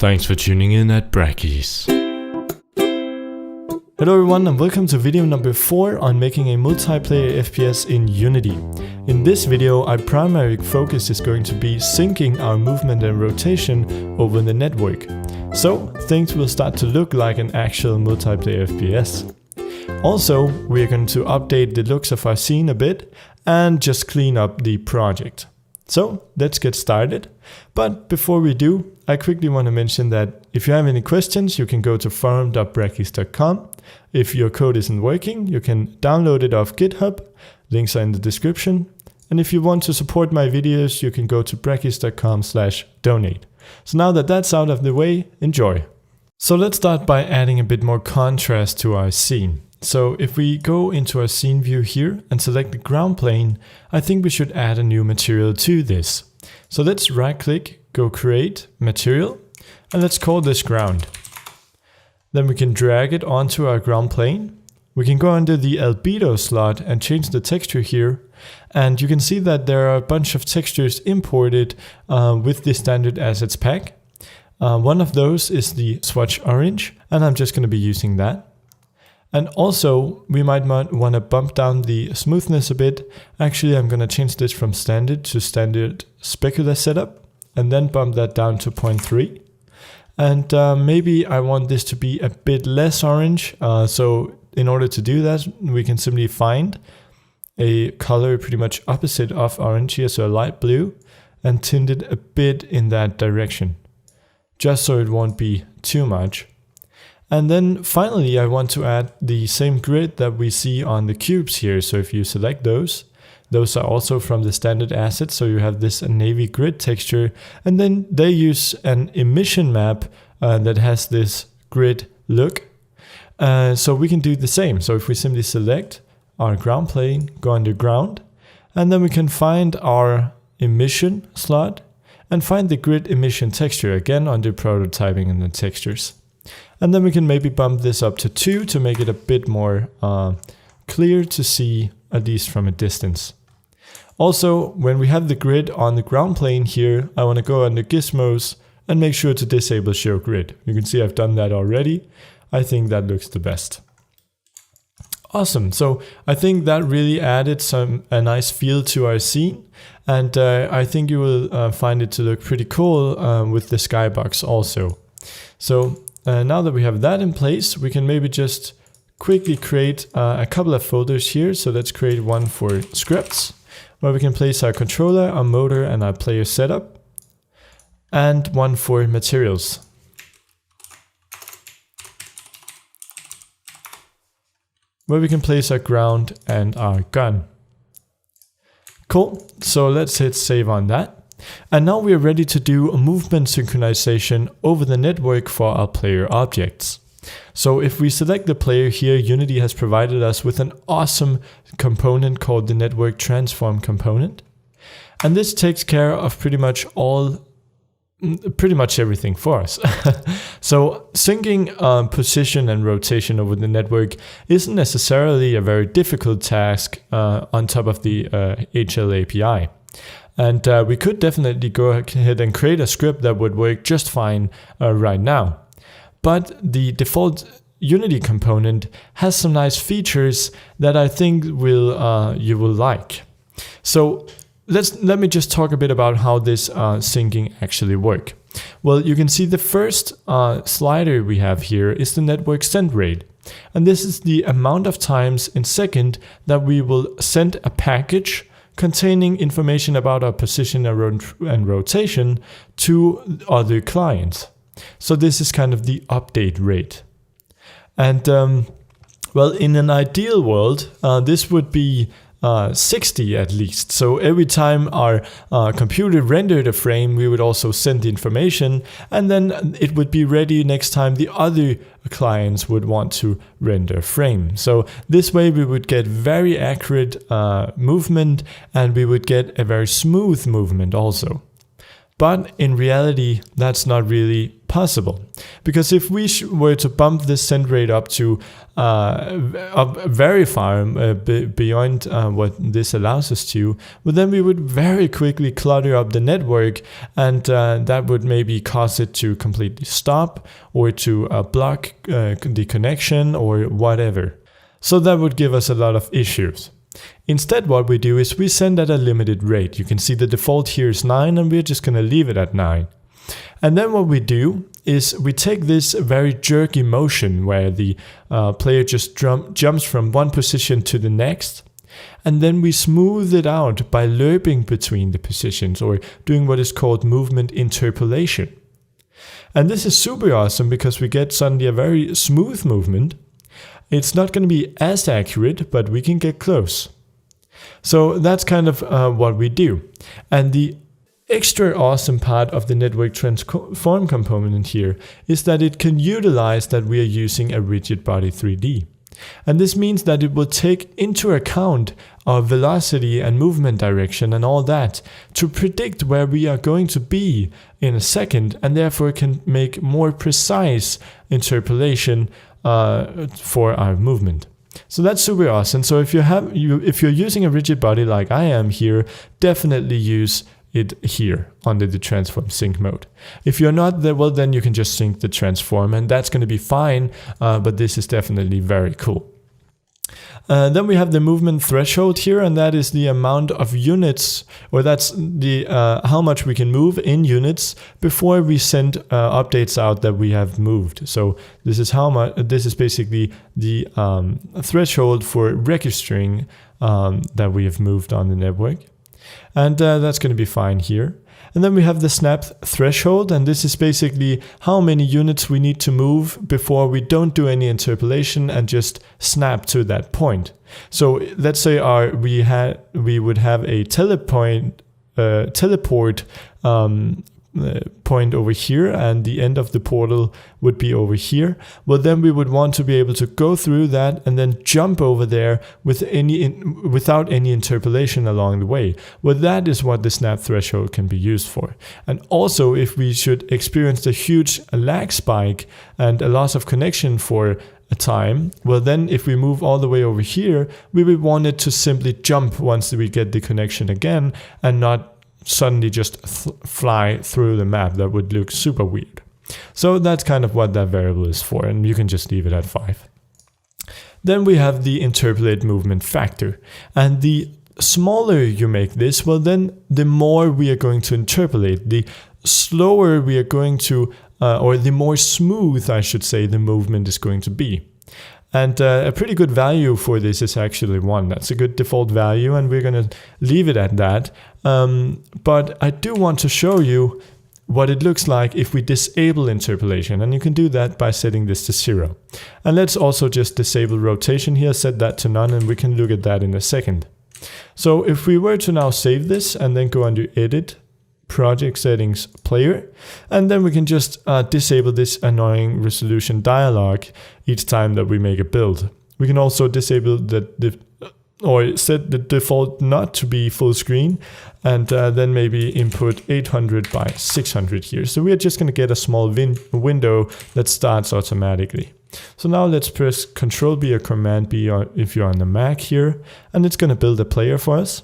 Thanks for tuning in at Brackies. Hello everyone and welcome to video number 4 on making a multiplayer FPS in Unity. In this video, our primary focus is going to be syncing our movement and rotation over the network. So things will start to look like an actual multiplayer FPS. Also, we are going to update the looks of our scene a bit and just clean up the project. So let's get started. But before we do, I quickly want to mention that if you have any questions, you can go to forum.brackies.com. If your code isn't working, you can download it off GitHub. Links are in the description. And if you want to support my videos, you can go to brackies.com/donate. So now that that's out of the way, enjoy. So let's start by adding a bit more contrast to our scene. So if we go into our scene view here and select the ground plane, I think we should add a new material to this. So let's right click, go create material, and let's call this ground. Then we can drag it onto our ground plane. We can go under the albedo slot and change the texture here. And you can see that there are a bunch of textures imported with the standard assets pack. One of those is the swatch orange, and I'm just going to be using that. And also, we might want to bump down the smoothness a bit. Actually, I'm going to change this from standard to standard specular setup, and then bump that down to 0.3. And maybe I want this to be a bit less orange. So in order to do that, we can simply find a color pretty much opposite of orange here, so a light blue, and tint it a bit in that direction, just so it won't be too much. And then finally, I want to add the same grid that we see on the cubes here. So if you select those are also from the standard assets. So you have this navy grid texture, and then they use an emission map that has this grid look. So we can do the same. So if we simply select our ground plane, go under ground, and then we can find our emission slot and find the grid emission texture again under prototyping and the textures. And then we can maybe bump this up to 2 to make it a bit more clear to see, at least from a distance. Also, when we have the grid on the ground plane here, I want to go under gizmos and make sure to disable show grid. You can see I've done that already. I think that looks the best. Awesome. So I think that really added a nice feel to our scene. And I think you will find it to look pretty cool with the skybox also. So now that we have that in place, we can maybe just quickly create a couple of folders here. So let's create one for scripts, where we can place our controller, our motor, and our player setup, and one for materials, where we can place our ground and our gun. Cool, so let's hit save on that. And now we are ready to do a movement synchronization over the network for our player objects. So if we select the player here, Unity has provided us with an awesome component called the network transform component. And this takes care of pretty much everything for us. So syncing position and rotation over the network isn't necessarily a very difficult task on top of the HL API. And we could definitely go ahead and create a script that would work just fine right now. But the default Unity component has some nice features that I think you will like. So let me just talk a bit about how this syncing actually works. Well, you can see the first slider we have here is the network send rate. And this is the amount of times in second that we will send a package containing information about our position and rotation to other clients. So this is kind of the update rate. And well, in an ideal world, this would be 60 at least. So every time our computer rendered a frame, we would also send the information, and then it would be ready next time the other clients would want to render a frame. So this way we would get very accurate movement, and we would get a very smooth movement also. But in reality, that's not really possible. Because if we were to bump this send rate up to up very far beyond what this allows us to, well, then we would very quickly clutter up the network, and that would maybe cause it to completely stop or to block the connection or whatever. So that would give us a lot of issues. Instead, what we do is we send at a limited rate. You can see the default here is 9, and we're just going to leave it at 9. And then what we do is we take this very jerky motion where the player just jumps from one position to the next, and then we smooth it out by lerping between the positions, or doing what is called movement interpolation. And this is super awesome because we get suddenly a very smooth movement. It's not going to be as accurate, but we can get close. So that's kind of what we do. And the extra awesome part of the network transform component here is that it can utilize that we are using a rigid body 3D. And this means that it will take into account our velocity and movement direction and all that to predict where we are going to be in a second, and therefore can make more precise interpolation for our movement. So that's super awesome. So if you're using a rigid body like I am here, definitely use it here under the transform sync mode. If you're not there, well, then you can just sync the transform, and that's going to be fine, but this is definitely very cool. Then we have the movement threshold here, and that is the amount of units, or that's the how much we can move in units before we send updates out that we have moved. So this is how much. This is basically the threshold for registering that we have moved on the network, and that's going to be fine here. And then we have the snap threshold, and this is basically how many units we need to move before we don't do any interpolation and just snap to that point. So let's say we would have a teleport point over here, and the end of the portal would be over here. Well, then we would want to be able to go through that and then jump over there without any interpolation along the way. Well, that is what the snap threshold can be used for. And also, if we should experience a huge lag spike and a loss of connection for a time, well, then if we move all the way over here, we would want it to simply jump once we get the connection again, and not suddenly just fly through the map. That would look super weird. So that's kind of what that variable is for, and you can just leave it at 5. Then we have the interpolate movement factor, and the smaller you make this, well, then the more we are going to interpolate, the slower we are going to, or the more smooth, I should say, the movement is going to be. And a pretty good value for this is actually 1. That's a good default value, and we're going to leave it at that. But I do want to show you what it looks like if we disable interpolation, and you can do that by setting this to 0. And let's also just disable rotation here, set that to none, and we can look at that in a second. So if we were to now save this and then go under Edit, Project Settings, Player, and then we can just disable this annoying resolution dialog each time that we make a build. We can also disable or set the default not to be full screen, and then maybe input 800 by 600 here. So we're just going to get a small window that starts automatically. So now let's press Ctrl B or Command B if you're on the Mac here, and it's going to build a player for us.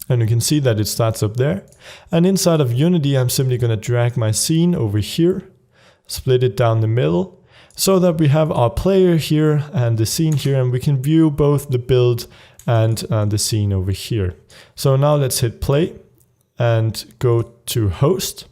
And you can see that it starts up there. And inside of Unity, I'm simply going to drag my scene over here, split it down the middle, so that we have our player here and the scene here, and we can view both the build and the scene over here. So now let's hit play and go to host.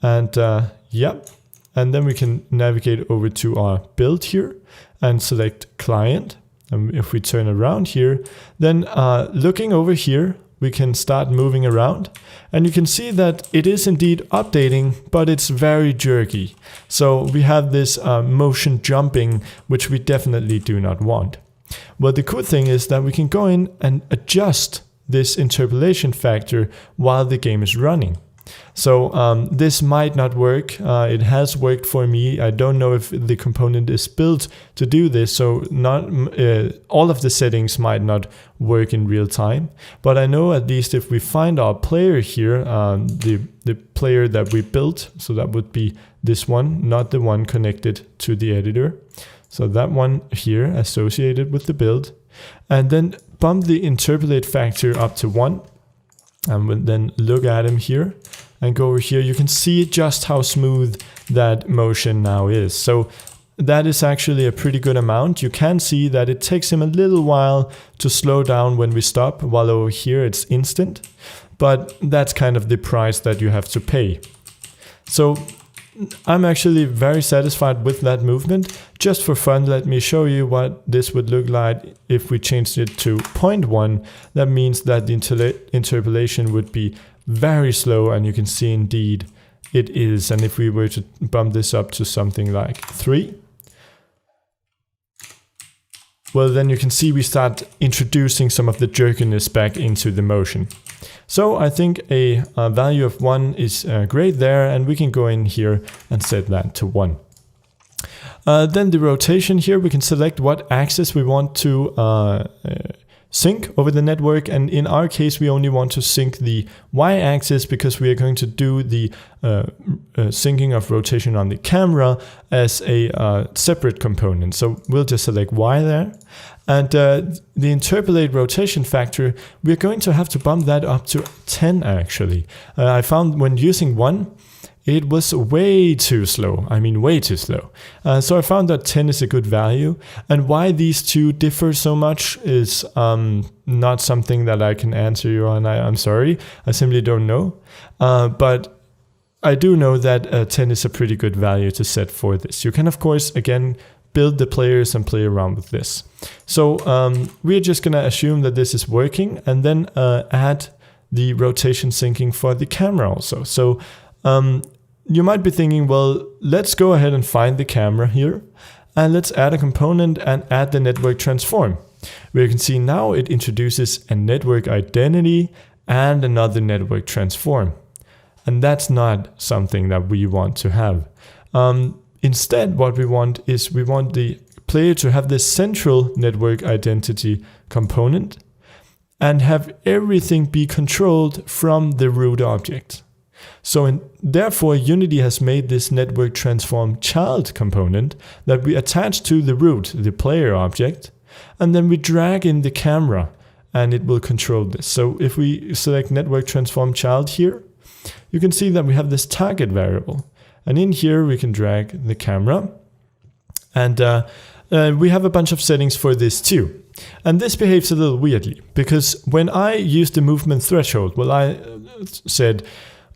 And and then we can navigate over to our build here and select client. And if we turn around here, then looking over here, we can start moving around, and you can see that it is indeed updating, but it's very jerky. So we have this motion jumping, which we definitely do not want. But the cool thing is that we can go in and adjust this interpolation factor while the game is running. So this might not work. It has worked for me. I don't know if the component is built to do this, so not all of the settings might not work in real time. But I know at least if we find our player here, the player that we built, so that would be this one, not the one connected to the editor. So that one here associated with the build. And then bump the interpolate factor up to 1. And we'll then look at him here and go over here. You can see just how smooth that motion now is. So that is actually a pretty good amount. You can see that it takes him a little while to slow down when we stop, while over here it's instant. But that's kind of the price that you have to pay. So I'm actually very satisfied with that movement. Just for fun, let me show you what this would look like if we changed it to 0.1. That means that the interpolation would be very slow, and you can see indeed it is. And if we were to bump this up to something like 3, well, then you can see we start introducing some of the jerkiness back into the motion. So I think a value of 1 is great there, and we can go in here and set that to 1. Then the rotation here, we can select what axis we want to sync over the network, and in our case we only want to sync the y-axis because we are going to do the syncing of rotation on the camera as a separate component. So we'll just select y there. And the interpolate rotation factor, we're going to have to bump that up to 10 actually. I found when using 1, it was way too slow. I mean, way too slow. So I found that 10 is a good value. And why these two differ so much is not something that I can answer you on. I'm sorry, I simply don't know. But I do know that 10 is a pretty good value to set for this. You can, of course, again, build the players and play around with this. So we're just going to assume that this is working, and then add the rotation syncing for the camera also. So you might be thinking, well, let's go ahead and find the camera here, and let's add a component and add the network transform. Where you can see now it introduces a network identity and another network transform. And that's not something that we want to have. Instead, what we want is we want the player to have this central network identity component and have everything be controlled from the root object. So therefore, Unity has made this network transform child component that we attach to the root, the player object, and then we drag in the camera and it will control this. So if we select network transform child here, you can see that we have this target variable. And in here we can drag the camera, and we have a bunch of settings for this too. And this behaves a little weirdly, because when I used the movement threshold, well, I said,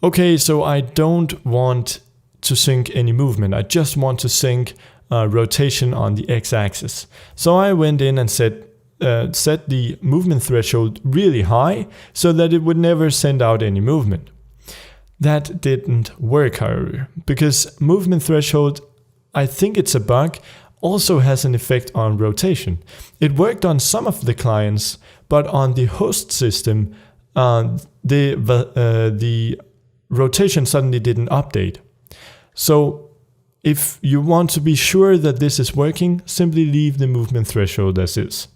okay, so I don't want to sync any movement. I just want to sync rotation on the x-axis. So I went in and set the movement threshold really high so that it would never send out any movement. That didn't work, however, because movement threshold, I think it's a bug, also has an effect on rotation. It worked on some of the clients, but on the host system, the rotation suddenly didn't update. So if you want to be sure that this is working, simply leave the movement threshold as is.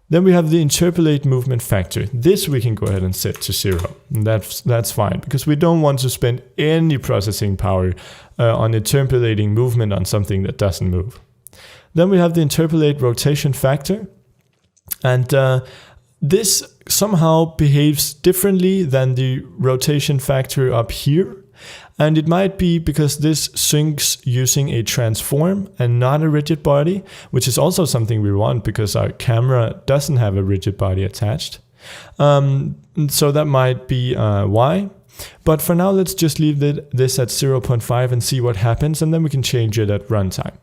Then we have the interpolate movement factor. This we can go ahead and set to 0. And that's fine, because we don't want to spend any processing power on interpolating movement on something that doesn't move. Then we have the interpolate rotation factor. And this somehow behaves differently than the rotation factor up here. And it might be because this syncs using a transform and not a rigid body, which is also something we want because our camera doesn't have a rigid body attached. So that might be why. But for now, let's just leave this at 0.5 and see what happens, and then we can change it at runtime.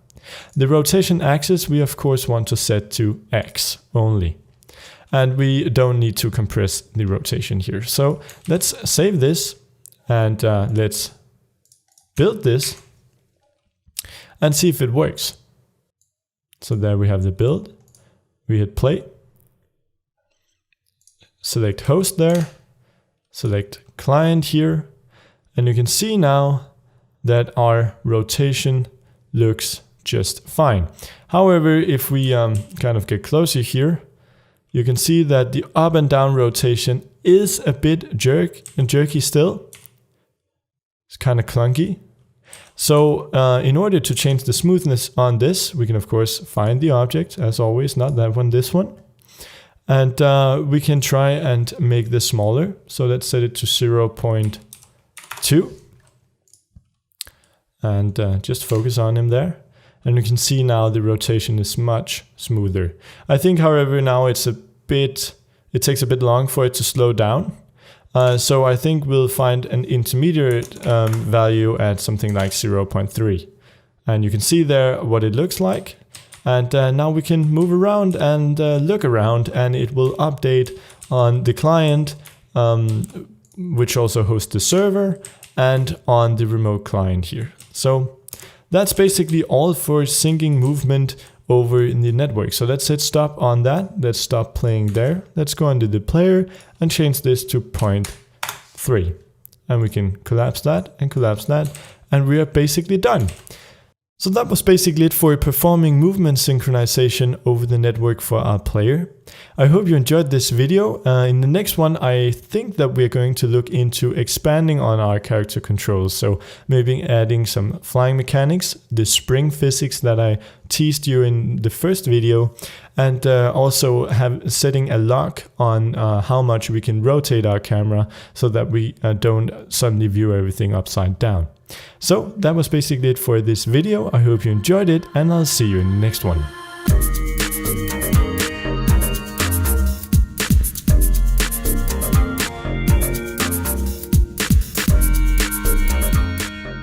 The rotation axis, we of course want to set to X only. And we don't need to compress the rotation here. So let's save this and let's build this and see if it works. So there we have the build. We hit play. Select host there. Select client here. And you can see now that our rotation looks just fine. However, if we kind of get closer here, you can see that the up and down rotation is a bit jerky still. It's kind of clunky. So in order to change the smoothness on this, we can of course find the object, as always, not that one, this one. And we can try and make this smaller. So let's set it to 0.2. And just focus on him there. And you can see now the rotation is much smoother. I think, however, now it takes a bit long for it to slow down. So I think we'll find an intermediate value at something like 0.3. And you can see there what it looks like. And now we can move around and look around, and it will update on the client, which also hosts the server, and on the remote client here. So that's basically all for syncing movement over in the network. So let's hit stop on that. Let's stop playing there. Let's go into the player and change this to 0.3. And we can collapse that, and we are basically done. So that was basically it for performing movement synchronization over the network for our player. I hope you enjoyed this video. In the next one, I think that we're going to look into expanding on our character controls. So maybe adding some flying mechanics, the spring physics that I teased you in the first video, and also setting a lock on how much we can rotate our camera so that we don't suddenly view everything upside down. So that was basically it for this video. I hope you enjoyed it, and I'll see you in the next one.